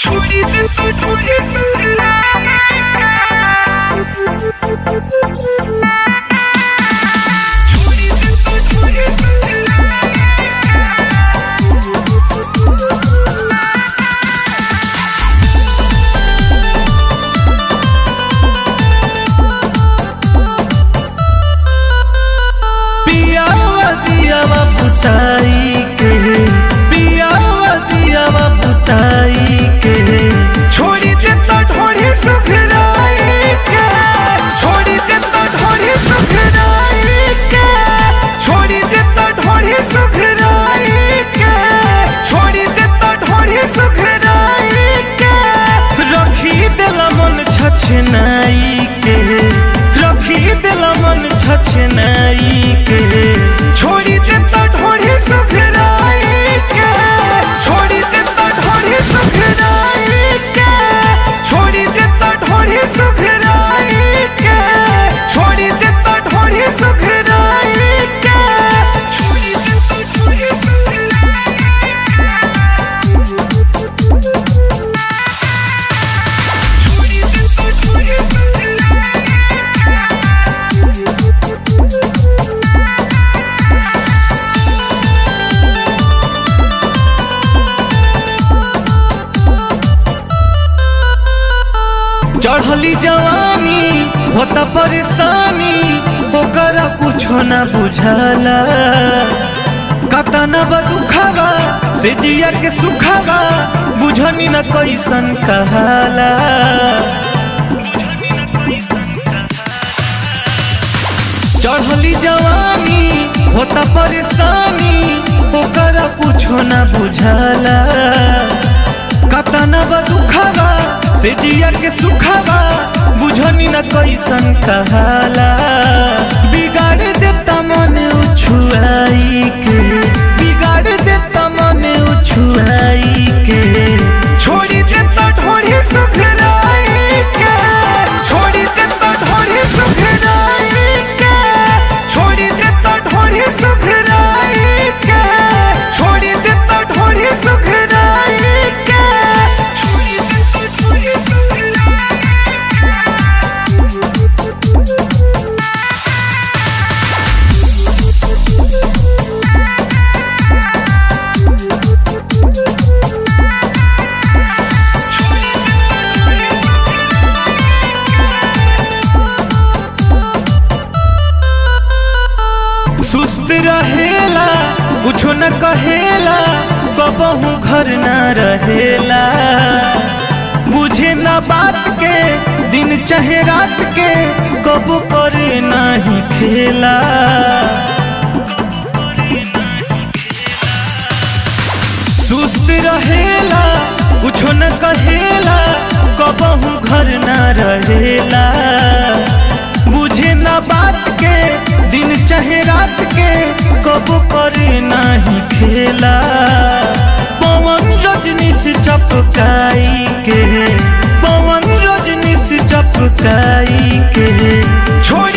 छोड़ी दे तो थोड़ी सुधरा बुताई के पियावा दियावा बुताई के छोड़ी दे तो थोड़ी सुधराई के छोड़ी दे तो थोड़ी सुधराई के छोड़ी दे तो थोड़ी सुधराई के छोड़ी दे तो थोड़ी सुधराई के रखी दिला मन छछनाई के रखी दिला मन छछनाई के छोड़ी दे तो थोड़ी सुधराई के छोड़ी दे तो थोड़ी सुधराई के छोड़ी दे तो थोड़ी सुधराई के छोड़ी दे तो थोड़ी सुधराई के छोड़ी दे तो थोड़ी चढ़ली जवानी होता परेशानी ओकरा कुछो ना बुझाला कतना बा दुखावा से जिया के सुखावा बुझनी न कैसन कहाला चढ़ली जवानी होता परेशानी ओकरा कुछो ना बुझाला कतना बा दुखावा से जिया के सुखावा बुझनी न कैसन कहाला बिगाड़ देता मन उछुआई के बिगाड़ देता मन उछुआई के छोड़ी दे तो थोड़ी सुधराई के छोड़ी दे तो थोड़ी सुधराई के छोड़ी दे तो थोड़ी सुधराई के छोड़ी दे तो थोड़ी सुधराई के छोड़ी दे तो थोड़ी सुस्त रहेला कुछो न कहेला कबहू घर न रहेला बुझे न बात के दिन चाहे रात के कबो करे नहीं खेला सुस्त रहेला कुछो न कहेला कबहू घर न रहेला बुझे न बात के दिन चाहे रात के कबो करे नहीं खेला पवन रजनी से चपकाई के पवन रजनी से चपकाई के छोड़